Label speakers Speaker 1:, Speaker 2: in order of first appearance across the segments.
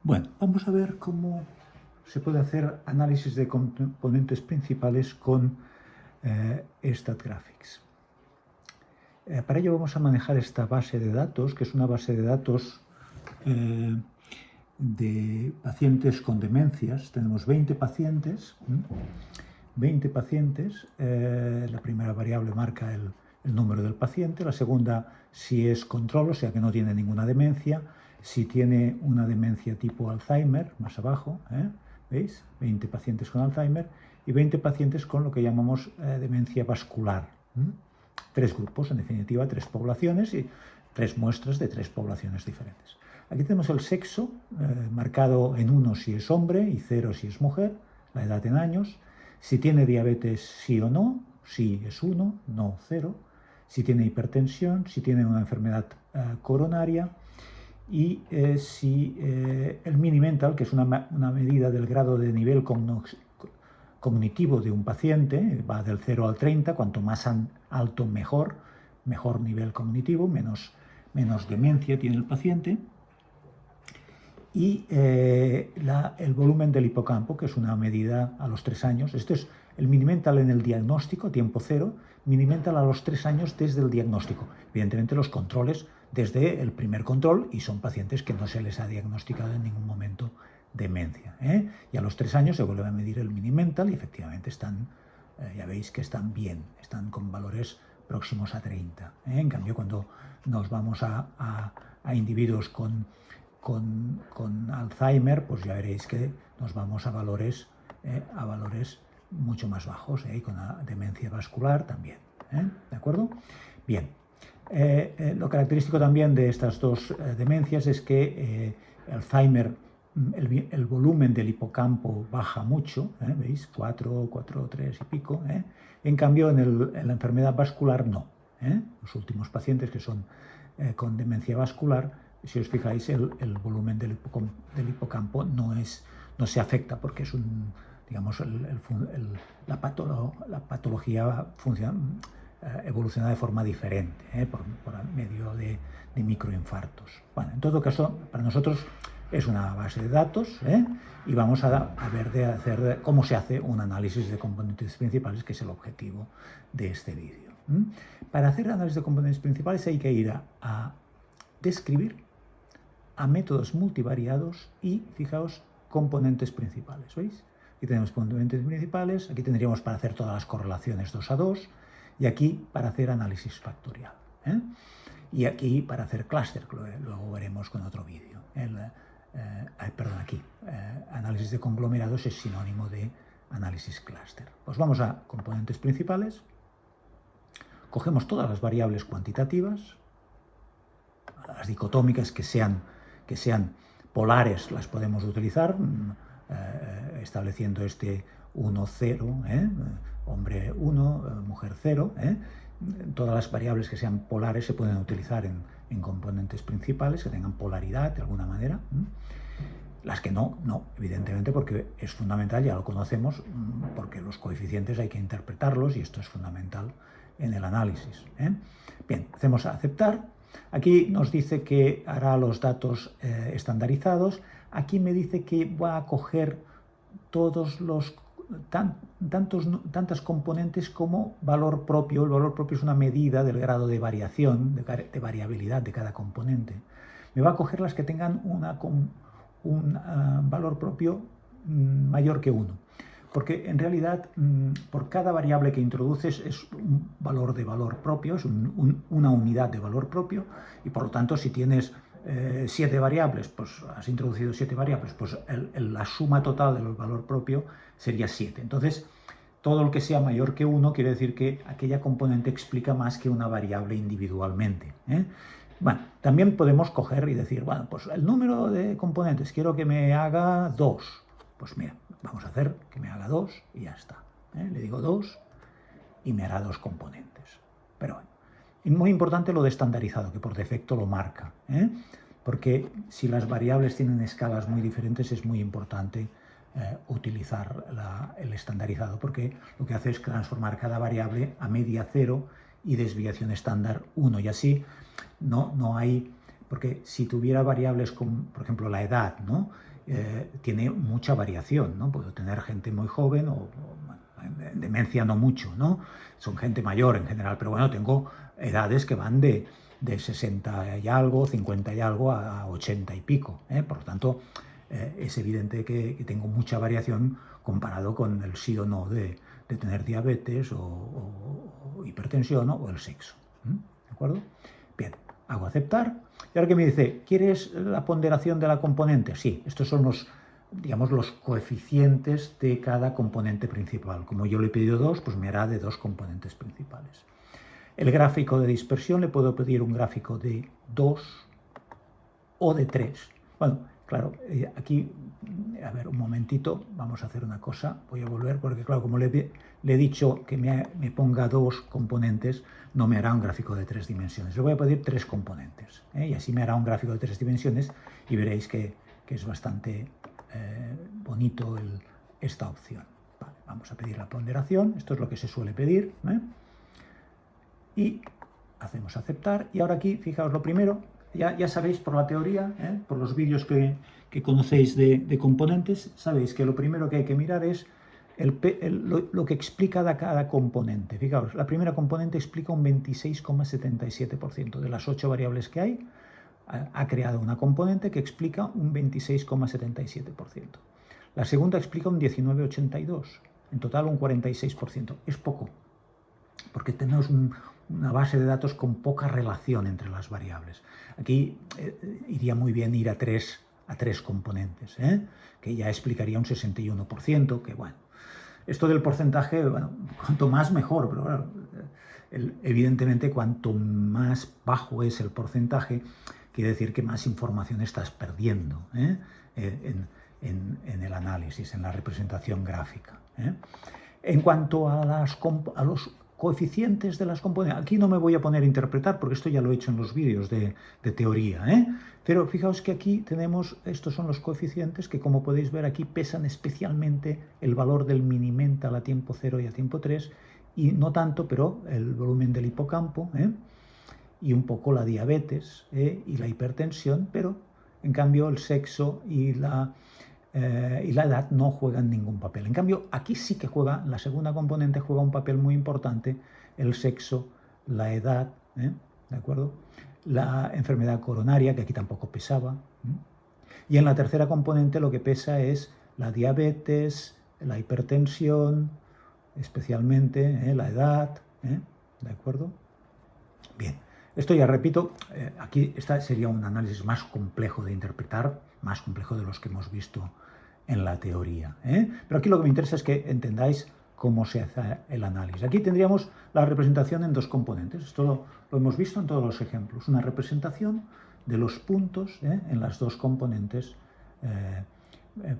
Speaker 1: Bueno, vamos a ver cómo se puede hacer análisis de componentes principales con StatGraphics. Para ello vamos a manejar esta base de datos, que es una base de datos de pacientes con demencias. Tenemos 20 pacientes. La primera variable marca el número del paciente, la segunda si es control, o sea que no tiene ninguna demencia, si tiene una demencia tipo Alzheimer, más abajo, ¿veis? 20 pacientes con Alzheimer y 20 pacientes con lo que llamamos demencia vascular. Tres grupos, en definitiva, tres poblaciones y tres muestras de tres poblaciones diferentes. Aquí tenemos el sexo, marcado en 1 si es hombre y 0 si es mujer, la edad en años, si tiene diabetes sí o no, sí es 1, no 0, si tiene hipertensión, si tiene una enfermedad coronaria y si el Mini-Mental, que es una medida del grado de nivel cognitivo de un paciente, va del 0 al 30, cuanto más alto mejor nivel cognitivo, menos demencia tiene el paciente, y el volumen del hipocampo, que es una medida a los 3 años. Esto es el Mini-Mental en el diagnóstico, tiempo 0, Mini-Mental a los 3 años desde el diagnóstico. Evidentemente los controles desde el primer control, y son pacientes que no se les ha diagnosticado en ningún momento demencia. Y a los 3 años se vuelve a medir el Mini-Mental y efectivamente están, ya veis que están bien, están con valores próximos a 30. En cambio, cuando nos vamos a individuos con Alzheimer, pues ya veréis que nos vamos a valores mucho más bajos, y con la demencia vascular también. ¿De acuerdo? Bien. Lo característico también de estas dos demencias es que Alzheimer, el volumen del hipocampo baja mucho, ¿veis? 4, 3 y pico. En cambio, en la enfermedad vascular no. Los últimos pacientes que son con demencia vascular, si os fijáis, el volumen del hipocampo no se afecta porque es digamos, la patología evoluciona de forma diferente, por medio de microinfartos. Bueno, en todo caso, para nosotros es una base de datos, y vamos a ver cómo se hace un análisis de componentes principales, que es el objetivo de este vídeo. Para hacer análisis de componentes principales hay que ir a describir, a métodos multivariados y, fijaos, componentes principales. ¿Veis? Aquí tenemos componentes principales, aquí tendríamos para hacer todas las correlaciones 2 a 2 y aquí para hacer análisis factorial. Y aquí para hacer clúster, que luego veremos con otro vídeo. Análisis de conglomerados es sinónimo de análisis clúster. Pues vamos a componentes principales, cogemos todas las variables cuantitativas, las dicotómicas que sean polares las podemos utilizar, estableciendo este 1, 0, hombre 1, mujer 0. Todas las variables que sean polares se pueden utilizar en componentes principales, que tengan polaridad de alguna manera. Las que no, evidentemente, porque es fundamental, ya lo conocemos, porque los coeficientes hay que interpretarlos y esto es fundamental en el análisis. Bien, hacemos a aceptar. Aquí nos dice que hará los datos estandarizados. Aquí me dice que va a coger todos los tantas componentes como valor propio. El valor propio es una medida del grado de variación, de variabilidad de cada componente. Me va a coger las que tengan un valor propio mayor que 1. Porque en realidad por cada variable que introduces es un valor de valor propio, es una unidad de valor propio, y por lo tanto si tienes 7 variables, pues has introducido 7 variables, pues la suma total del valor propio sería 7. Entonces, todo lo que sea mayor que 1 quiere decir que aquella componente explica más que una variable individualmente. Bueno, también podemos coger y decir, bueno, pues el número de componentes quiero que me haga 2. Pues mira, vamos a hacer que me haga 2 y ya está. Le digo 2 y me hará 2 componentes. Pero bueno, y muy importante lo de estandarizado, que por defecto lo marca. Porque si las variables tienen escalas muy diferentes, es muy importante utilizar el estandarizado, porque lo que hace es transformar cada variable a media 0 y desviación estándar 1, y así no hay Porque si tuviera variables como, por ejemplo, la edad, ¿no? Tiene mucha variación, ¿no? Puedo tener gente muy joven o demencia no mucho, ¿no? Son gente mayor en general, pero bueno, tengo edades que van de 60 y algo, 50 y algo a 80 y pico, ¿eh? Por lo tanto, es evidente que tengo mucha variación comparado con el sí o no de tener diabetes o hipertensión o el sexo. ¿De acuerdo? Bien, hago aceptar. Y ahora que me dice, ¿quieres la ponderación de la componente? Sí, estos son los, digamos, los coeficientes de cada componente principal. Como yo le he pedido 2, pues me hará de 2 componentes principales. El gráfico de dispersión le puedo pedir un gráfico de 2 o de 3. Bueno, claro, aquí, a ver, un momentito, vamos a hacer una cosa, voy a volver, porque claro, como le he dicho que me ponga 2 componentes, no me hará un gráfico de 3 dimensiones. Le voy a pedir 3 componentes, y así me hará un gráfico de 3 dimensiones y veréis que es bastante bonito esta opción. Vale, vamos a pedir la ponderación, esto es lo que se suele pedir, y hacemos aceptar. Y ahora aquí, fijaos, lo primero, ya sabéis por la teoría, por los vídeos que conocéis de componentes, sabéis que lo primero que hay que mirar es lo que explica cada componente. Fijaos, la primera componente explica un 26,77%. De las 8 variables que hay, ha creado una componente que explica un 26,77%. La segunda explica un 19,82%. En total un 46%. Es poco, porque tenemos una base de datos con poca relación entre las variables. Aquí iría muy bien ir a tres componentes, que ya explicaría un 61%, que bueno. Esto del porcentaje, bueno, cuanto más mejor, pero bueno, evidentemente cuanto más bajo es el porcentaje, quiere decir que más información estás perdiendo en el análisis, en la representación gráfica. En cuanto a los coeficientes de las componentes, aquí no me voy a poner a interpretar porque esto ya lo he hecho en los vídeos de teoría, pero fijaos que aquí tenemos, estos son los coeficientes que, como podéis ver aquí, pesan especialmente el valor del mini-mental a tiempo 0 y a tiempo 3, y no tanto, pero el volumen del hipocampo, y un poco la diabetes y la hipertensión, pero en cambio el sexo y la edad no juegan ningún papel. En cambio, aquí sí que juega, la segunda componente juega un papel muy importante, el sexo, la edad, ¿de acuerdo? La enfermedad coronaria, que aquí tampoco pesaba. Y en la tercera componente lo que pesa es la diabetes, la hipertensión, especialmente la edad, ¿de acuerdo? Bien, esto ya repito, aquí sería un análisis más complejo de interpretar, más complejo de los que hemos visto en la teoría. Pero aquí lo que me interesa es que entendáis cómo se hace el análisis. Aquí tendríamos la representación en 2 componentes. Esto lo hemos visto en todos los ejemplos. Una representación de los puntos en las 2 componentes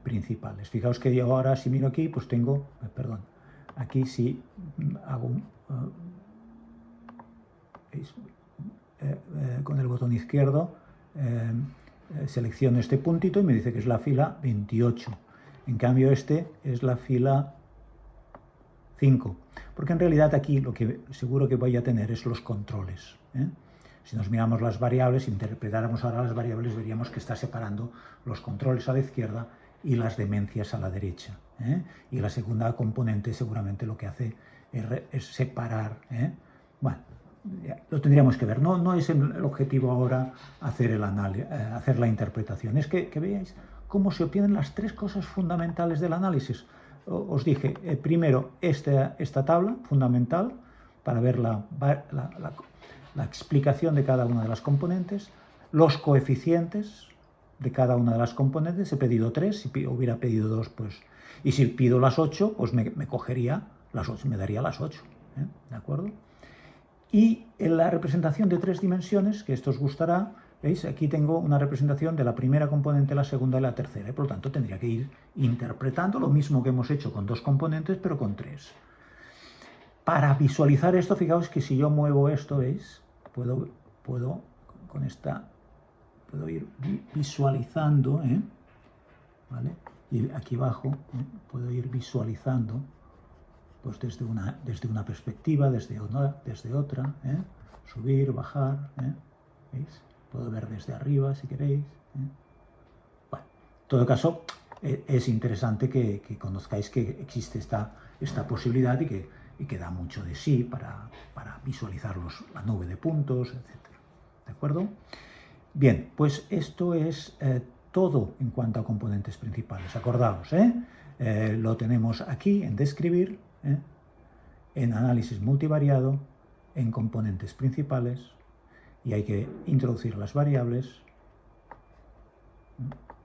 Speaker 1: principales. Fijaos que yo ahora, si miro aquí, pues tengo, perdón, aquí si hago con el botón izquierdo selecciono este puntito y me dice que es la fila 28. En cambio este es la fila 5, porque en realidad aquí lo que seguro que voy a tener es los controles. Si nos miramos las variables, interpretáramos ahora las variables, veríamos que está separando los controles a la izquierda y las demencias a la derecha. Y la segunda componente seguramente lo que hace es separar. Bueno, lo tendríamos que ver. No es el objetivo ahora hacer el análisis, hacer la interpretación. Es que veáis cómo se obtienen las 3 cosas fundamentales del análisis. Os dije, primero, esta tabla fundamental para ver la explicación de cada una de las componentes, los coeficientes de cada una de las componentes. He pedido 3, si hubiera pedido 2, pues... Y si pido las 8, pues me cogería las 8, me daría las 8. ¿De acuerdo? Y en la representación de 3 dimensiones, que esto os gustará, ¿veis? Aquí tengo una representación de la primera componente, la segunda y la tercera. Y por lo tanto, tendría que ir interpretando lo mismo que hemos hecho con 2 componentes, pero con 3. Para visualizar esto, fijaos que si yo muevo esto, ¿veis? Puedo con esta, puedo ir visualizando, ¿vale? Y aquí abajo puedo ir visualizando pues desde una perspectiva, desde otra, subir, bajar, ¿veis? puedo ver desde arriba si queréis. Bueno, en todo caso, es interesante que conozcáis que existe esta posibilidad y que da mucho de sí para visualizar la nube de puntos, etc. ¿De acuerdo? Bien, pues esto es todo en cuanto a componentes principales. Acordaos, lo tenemos aquí en describir, en análisis multivariado, en componentes principales, y hay que introducir las variables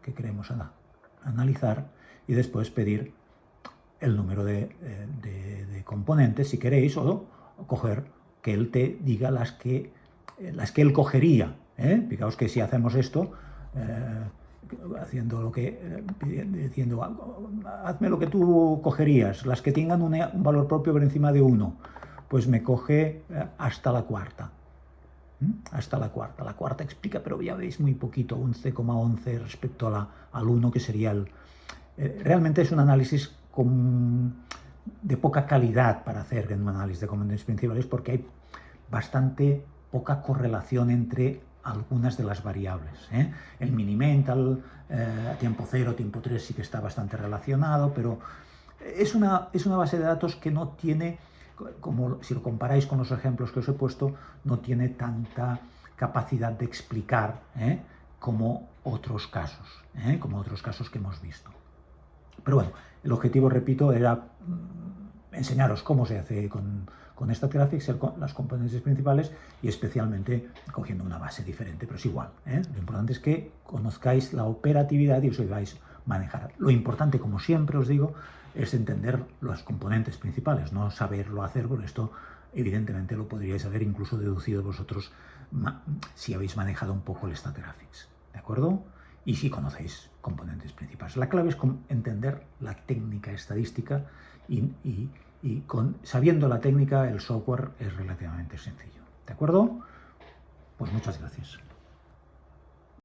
Speaker 1: que queremos analizar y después pedir el número de componentes, si queréis, o coger que él te diga las que él cogería. Fijaos que si hacemos esto, haciendo diciendo, hazme lo que tú cogerías, las que tengan un valor propio por encima de 1, pues me coge hasta la cuarta. Hasta la cuarta. La cuarta explica, pero ya veis muy poquito, 11,11 respecto al 1, que sería realmente es un análisis de poca calidad para hacer en un análisis de componentes principales, porque hay bastante poca correlación entre algunas de las variables. El minimental, tiempo 0, tiempo 3 sí que está bastante relacionado, pero es una base de datos que no tiene, como si lo comparáis con los ejemplos que os he puesto, no tiene tanta capacidad de explicar como otros casos que hemos visto. Pero bueno, el objetivo, repito, era enseñaros cómo se hace con esta Graphics las componentes principales, y especialmente cogiendo una base diferente, pero es igual. Lo importante es que conozcáis la operatividad y os vais a manejar. Lo importante, como siempre os digo, es entender los componentes principales, no saberlo hacer, porque esto evidentemente lo podríais haber incluso deducido vosotros si habéis manejado un poco el StatGraphics, ¿de acuerdo? Y si conocéis componentes principales. La clave es entender la técnica estadística y sabiendo la técnica, el software es relativamente sencillo. ¿De acuerdo? Pues muchas gracias.